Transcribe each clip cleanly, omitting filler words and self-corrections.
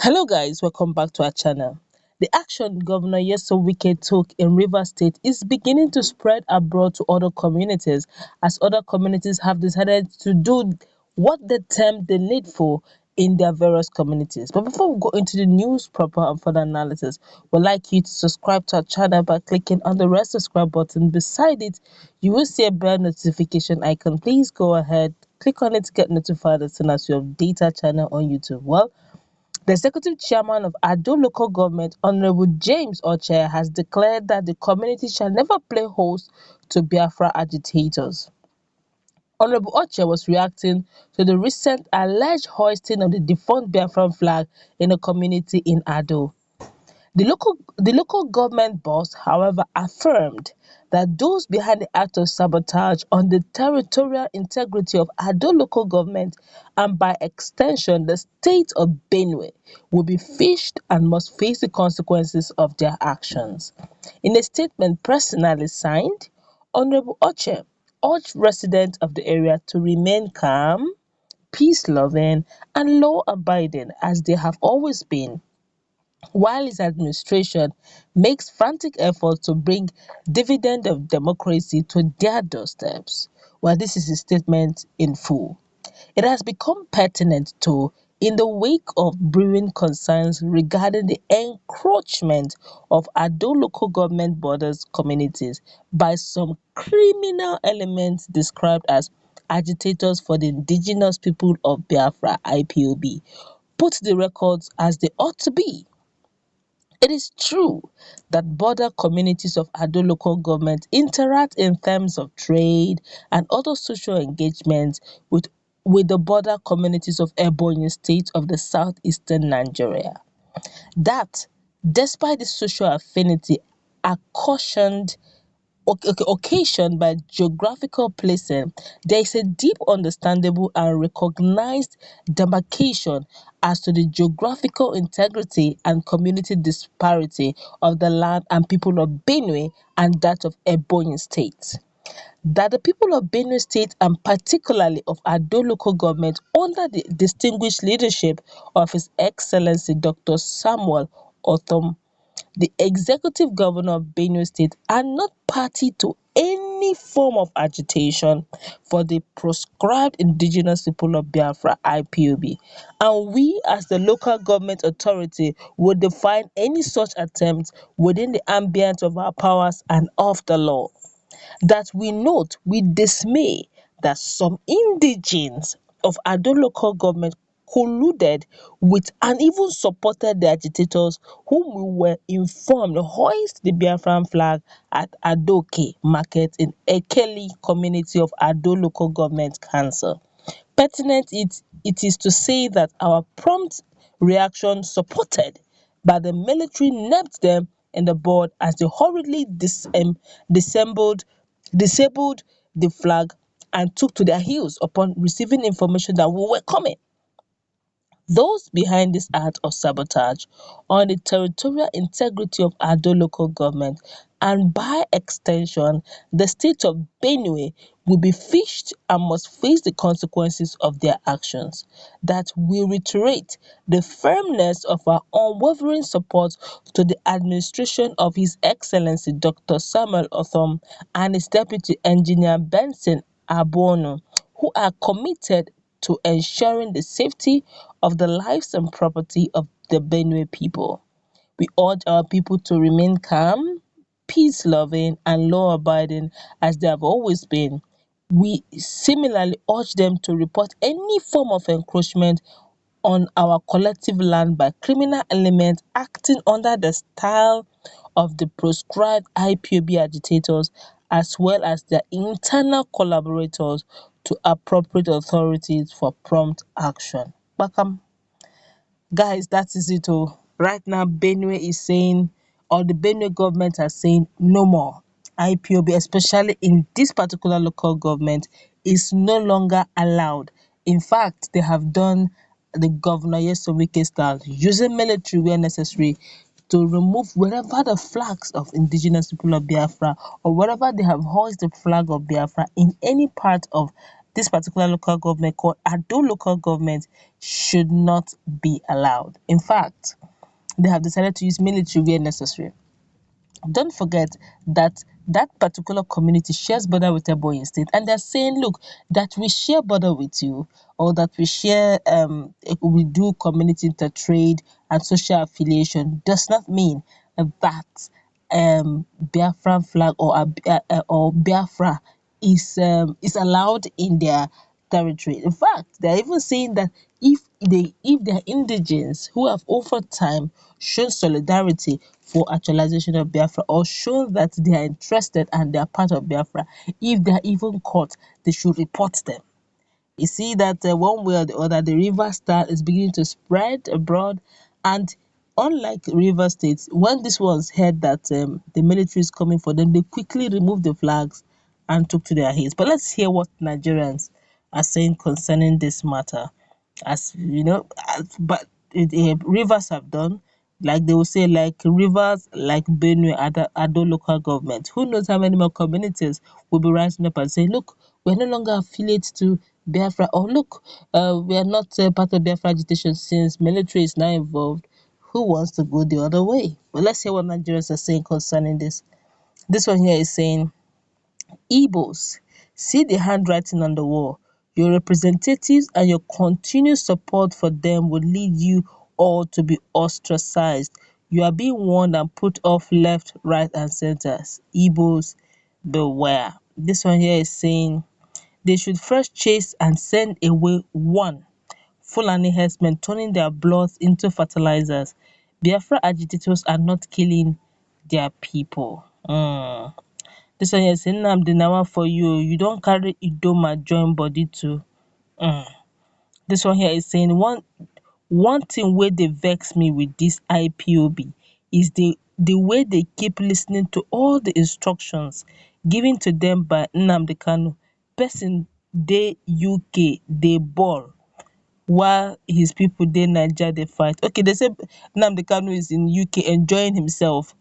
Hello guys, welcome back to our channel. The action Governor Wike took in Rivers State is beginning to spread abroad to other communities as other communities have decided to do what they term the needful in their various communities. But before we go into the news proper and further analysis, we'd like you to subscribe to our channel by clicking on the red subscribe button. Beside it, you will see a bell notification icon. Please go ahead, click on it to get notified as soon as you update our channel on YouTube. Well, the executive chairman of Ado local government, Honorable James Oche, has declared that the community shall never play host to Biafra agitators. Honorable Oche was reacting to the recent alleged hoisting of the defunct Biafran flag in a community in Ado. The local government boss, however, affirmed that those behind the act of sabotage on the territorial integrity of Ado local government and by extension the state of Benue will be fished and must face the consequences of their actions. In a statement personally signed, Honorable Oche urged residents of the area to remain calm, peace-loving and law-abiding as they have always been, while his administration makes frantic efforts to bring dividend of democracy to their doorsteps. Well, this is his statement in full. It has become pertinent too in the wake of brewing concerns regarding the encroachment of Ado local government borders communities by some criminal elements described as agitators for the indigenous people of Biafra IPOB. Put the records as they ought to be. It is true that border communities of Ado local government interact in terms of trade and other social engagements with the border communities of Ebonyi state of the southeastern Nigeria. That, despite the social affinity, are occasioned by geographical placing, there is a deep understandable and recognized demarcation as to the geographical integrity and community disparity of the land and people of Benue and that of Ebonyi State. That the people of Benue State and particularly of Ado local government under the distinguished leadership of His Excellency Dr. Samuel Othom, the executive governor of Benue State, are not party to any form of agitation for the proscribed indigenous people of Biafra IPOB, and we as the local government authority will define any such attempt within the ambient of our powers and of the law. That we note with dismay that some indigents of Ado local government colluded with and even supported the agitators whom we were informed hoist the Biafran flag at Adoke market in Ekeli community of Ado local government council. Pertinent it is to say that our prompt reaction supported by the military nabbed them in the bud as they hurriedly disassembled disabled the flag and took to their heels upon receiving information that we were coming. Those behind this act of sabotage on the territorial integrity of Ado local government and by extension the state of Benue will be fished and must face the consequences of their actions. That we reiterate the firmness of our unwavering support to the administration of His Excellency Dr. Samuel Othom and his Deputy Engineer Benson Abono, who are committed to ensuring the safety of the lives and property of the Benue people. We urge our people to remain calm, peace loving, and law abiding as they have always been. We similarly urge them to report any form of encroachment on our collective land by criminal elements acting under the style of the proscribed IPOB agitators as well as their internal collaborators to appropriate authorities for prompt action. Welcome. Guys, that is it. Oh. Right now, Benue is saying, or the Benue government are saying, no more. IPOB, especially in this particular local government, is no longer allowed. In fact, they have done the Governor Wike style, using military where necessary to remove wherever the flags of indigenous people of Biafra or wherever they have hoisted the flag of Biafra in any part of this particular local government called Ado local government should not be allowed. In fact, they have decided to use military where necessary. Don't forget that that particular community shares border with Ebonyi State, and they're saying, look, that we share border with you, or that we share, we do community intertrade and social affiliation, does not mean that Biafran flag or Biafra is allowed in their territory. In fact, they're even saying that if they're indigents who have over time shown solidarity for actualization of Biafra, or shown that they are interested and they are part of Biafra, if they are even caught, they should report them. You see that one way or the other, the river style is beginning to spread abroad. And unlike river states, when these ones heard that the military is coming for them, they quickly removed the flags and took to their heels. But let's hear what Nigerians are saying concerning this matter. As you know, but rivers have done, like they will say, like rivers like Benue, Ado local government. Who knows how many more communities will be rising up and saying, look, we're no longer affiliated to Biafra, or look, we are not part of Biafra agitation since military is now involved. Who wants to go the other way? Well, let's hear what Nigerians are saying concerning this. This one here is saying, Igbos, see the handwriting on the wall. Your representatives and your continued support for them will lead you all to be ostracized. You are being warned and put off left, right, and centers. Igbos, beware. This one here is saying they should first chase and send away one Fulani herdsmen turning their blood into fertilizers. Biafra agitators are not killing their people. This one here say Nnamdi na one for you oo, you don carry Idoma join body too. This one here is saying one thing wey dey vex me with this IPOB is the way they keep listening to all the instructions given to them by Nnamdi Kanu. Person dey UK dey ball while his people dey Naija dey fight. Okay, they say Nnamdi Kanu is in UK enjoying himself.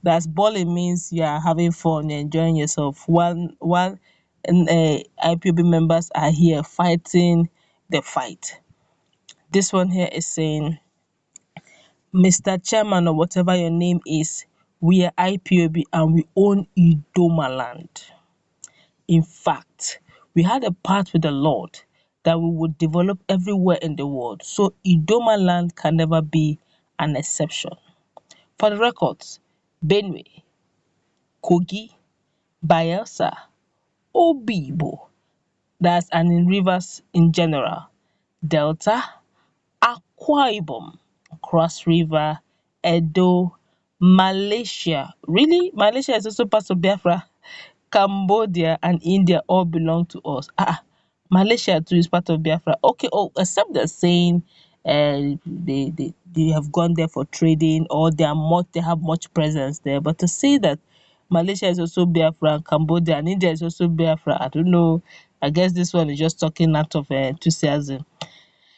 That's balling means you are having fun, you're enjoying yourself, while IPOB members are here fighting the fight. This one here is saying, Mr. Chairman, or whatever your name is, we are IPOB and we own Idoma land. In fact, we had a part with the Lord that we would develop everywhere in the world. So Idoma land can never be an exception. For the records, Benue, Kogi, Bayelsa, Obibo, that's and in rivers in general, Delta, Akwa Ibom, Cross River, Edo, Malaysia. Really? Malaysia is also part of Biafra. Cambodia and India all belong to us. Malaysia too is part of Biafra. Okay, oh, except they're saying they have gone there for trading, or they have much presence there. But to say that Malaysia is also Biafra and Cambodia and India is also Biafra, I don't know. I guess this one is just talking out of enthusiasm.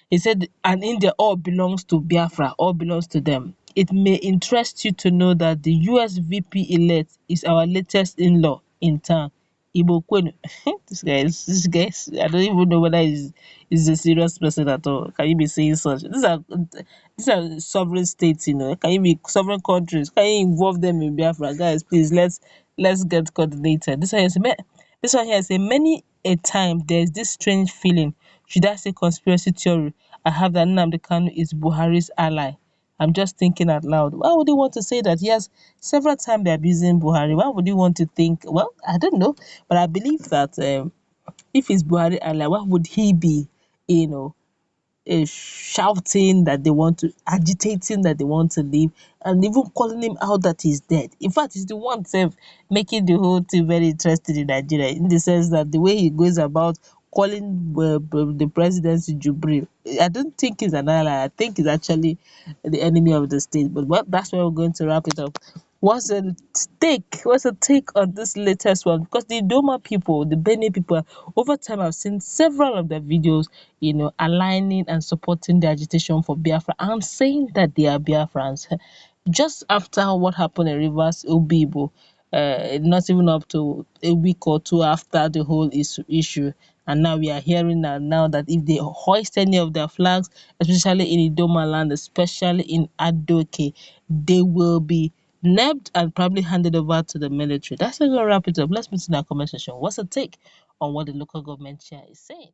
He said, and India all belongs to Biafra, all belongs to them. It may interest you to know that the US VP elect is our latest in-law in town. Igbo Kwenu. I don't even know whether he's a serious person at all. Can you be saying such? These are sovereign states, you know. Can you be sovereign countries? Can you involve them in Biafra? Guys, please let's get coordinated. This one here say many a time there's this strange feeling, should I say conspiracy theory, I have that Nnamdi Kanu is Buhari's ally. I'm just thinking out loud. Why would he want to say that? Yes, several times they're abusing Buhari. Why would he want to think? Well, I don't know, but I believe that if he's Buhari ally, why would he be, you know, shouting that they want to, agitating that they want to leave, and even calling him out that he's dead. In fact, he's the one self making the whole thing very interesting in Nigeria, in the sense that the way he goes about calling the presidency Jubril, I don't think he's an ally. I think he's actually the enemy of the state. But well, that's where we're going to wrap it up. What's a take on this latest one? Because the Doma people, the Benue people, over time I've seen several of their videos, you know, aligning and supporting the agitation for Biafra and saying that they are Biafrans. Just after what happened in Rivers Obibo, not even up to a week or two after the whole issue, And now we are hearing now that if they hoist any of their flags, especially in Idoma land, especially in Adoke, they will be nabbed and probably handed over to the military. That's going to wrap it up. Let's meet in our comment section. What's the take on what the local government chair is saying?